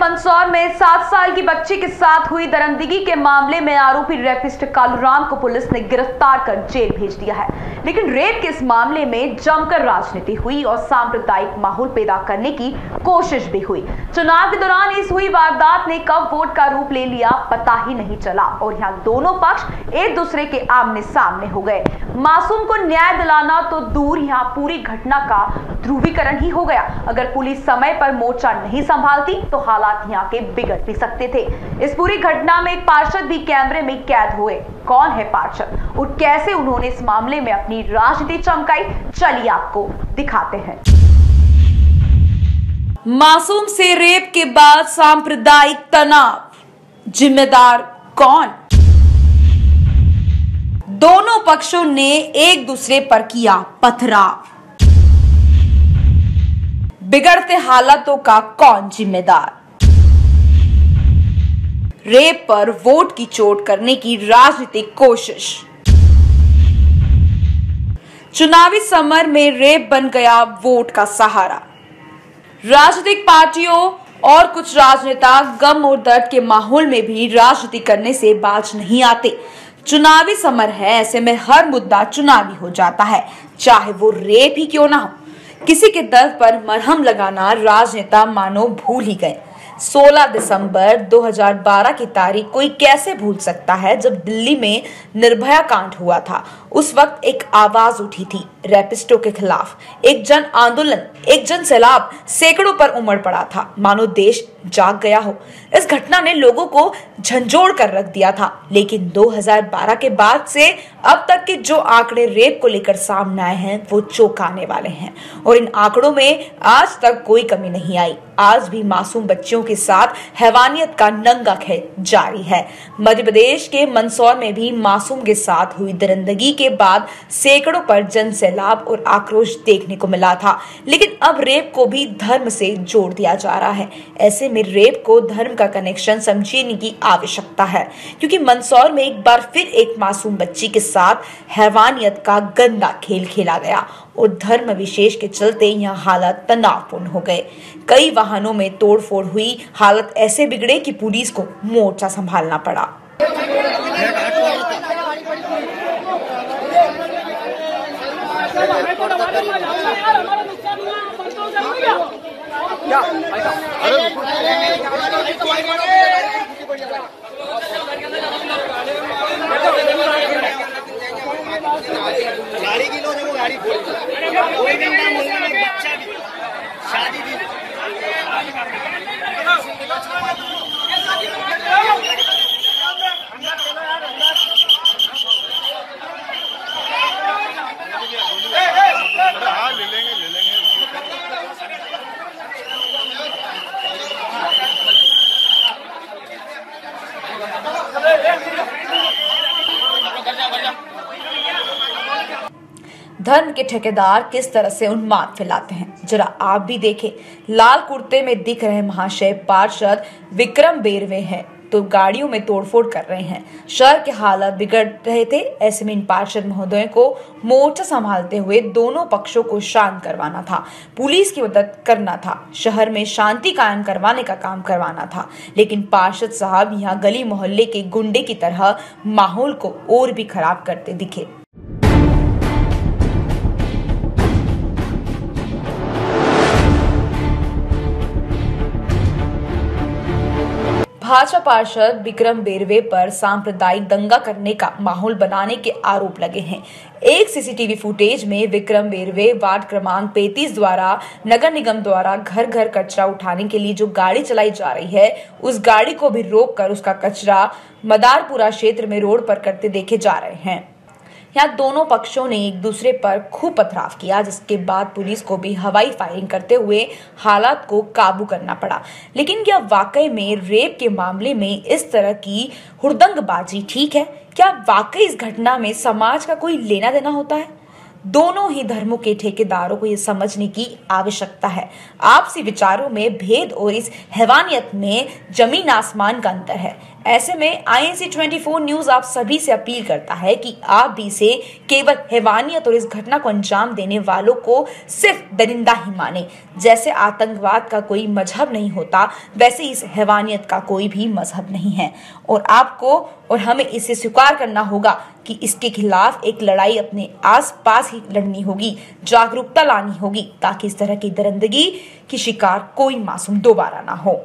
मंदसौर में 7 साल की बच्ची के साथ हुई दरिंदगी के मामले में आरोपी रेपिस्ट कालूराम को पुलिस ने गिरफ्तार कर जेल भेज दिया है। लेकिन रेप के इस मामले में जमकर राजनीति हुई और सांप्रदायिक माहौल पैदा करने की कोशिश भी हुई। चुनाव के दौरान इस हुई वारदात ने कब वोट का रूप ले लिया पता ही नहीं चला और यहाँ दोनों पक्ष एक दूसरे के आमने सामने हो गए। मासूम को न्याय दिलाना तो दूर, यहाँ पूरी घटना का ध्रुवीकरण ही हो गया। अगर पुलिस समय पर मोर्चा नहीं संभालती तो हालात यहाँ के बिगड़ भी सकते थे। इस पूरी घटना में एक पार्षद भी कैमरे में कैद हुए। कौन है पार्षद और कैसे उन्होंने इस मामले में अपनी राजनीति चमकाई, चलिए आपको दिखाते हैं। मासूम से रेप के बाद सांप्रदायिक तनाव, जिम्मेदार कौन? दोनों पक्षों ने एक दूसरे पर किया पथराव। बिगड़ते हालातों का कौन जिम्मेदार? रेप पर वोट की चोट करने की राजनीतिक कोशिश। चुनावी समर में रेप बन गया वोट का सहारा। राजनीतिक पार्टियों और कुछ राजनेता गम और दर्द के माहौल में भी राजनीति करने से बाज नहीं आते। चुनावी समर है, ऐसे में हर मुद्दा चुनावी हो जाता है, चाहे वो रेप ही क्यों ना हो। किसी के दर्द पर मरहम लगाना राजनेता मानो भूल ही गए। 16 दिसंबर 2012 की तारीख कोई कैसे भूल सकता है जब दिल्ली में निर्भया कांड हुआ था। उस वक्त एक आवाज उठी थी रैपिस्टों के खिलाफ। एक जन आंदोलन, एक जन सैलाब सैकड़ों पर उमड़ पड़ा था, मानो देश जाग गया हो। इस घटना ने लोगों को झंझोड़ कर रख दिया था। लेकिन 2012 के बाद से अब तक के जो आंकड़े रेप को लेकर सामने आए हैं वो चौंकाने वाले हैं और इन आंकड़ों में आज तक कोई कमी नहीं आई। आज भी मासूम बच्चियों के साथ हैवानियत का नंगा खेल जारी है। मध्य प्रदेश के मंदसौर में भी मासूम के साथ हुई दरिंदगी के बाद सैकड़ों पर जन सैलाब और आक्रोश देखने को मिला था। लेकिन अब रेप को भी धर्म से जोड़ दिया जा रहा है। ऐसे में रेप को धर्म का कनेक्शन समझने की आवश्यकता है, क्योंकि मंदसौर में एक बार फिर एक मासूम बच्ची के साथ हैवानियत का गंदा खेल खेला गया और धर्म विशेष के चलते यह हालत तनावपूर्ण हो गए। कई वाहनों में तोड़फोड़ हुई, हालत ऐसे बिगड़े कि पुलिस को मोर्चा संभालना पड़ा। गाड़ी की लो, देखो गाड़ी कोई भी ना मोहल्ले में बच्चा भी शादी भी धर्म के ठेकेदार किस तरह से उन्माद फैलाते हैं, जरा आप भी देखें। लाल कुर्ते में दिख रहे महाशय पार्षद विक्रम बेरवे हैं तो गाड़ियों में तोड़फोड़ कर रहे हैं। शहर के हालात बिगड़ रहे थे। ऐसे में इन पार्षद महोदयों को मोर्चा संभालते हुए दोनों पक्षों को शांत करवाना था, पुलिस की मदद करना था, शहर में शांति कायम करवाने का काम करवाना था। लेकिन पार्षद साहब यहाँ गली मोहल्ले के गुंडे की तरह माहौल को और भी खराब करते दिखे। भाजपा पार्षद विक्रम बेरवे पर सांप्रदायिक दंगा करने का माहौल बनाने के आरोप लगे हैं। एक सीसीटीवी फुटेज में विक्रम बेरवे वार्ड क्रमांक 35 द्वारा नगर निगम द्वारा घर घर कचरा उठाने के लिए जो गाड़ी चलाई जा रही है, उस गाड़ी को भी रोककर उसका कचरा मदारपुरा क्षेत्र में रोड पर करते देखे जा रहे हैं। यहाँ दोनों पक्षों ने एक दूसरे पर खूब पथराव किया, जिसके बाद पुलिस को भी हवाई फायरिंग करते हुए हालात को काबू करना पड़ा। लेकिन क्या वाकई में रेप के मामले में इस तरह की हुड़दंगबाजी ठीक है? क्या वाकई इस घटना में समाज का कोई लेना देना होता है? दोनों ही धर्मों के ठेकेदारों को यह समझने की आवश्यकता है। आपसी विचारों में भेद और इस हैवानियत में जमीन आसमान का अंतर है। ऐसे में INC 24 न्यूज आप सभी से अपील करता है कि आप भी इसे केवल हैवानियत और इस घटना को अंजाम देने वालों को सिर्फ दरिंदा ही माने। जैसे आतंकवाद का कोई मजहब नहीं होता, वैसे इस हैवानियत का कोई भी मजहब नहीं है और आपको और हमें इसे स्वीकार करना होगा कि इसके खिलाफ एक लड़ाई अपने आसपास ही लड़नी होगी, जागरूकता लानी होगी ताकि इस तरह की दरिंदगी की शिकार कोई मासूम दोबारा ना हो।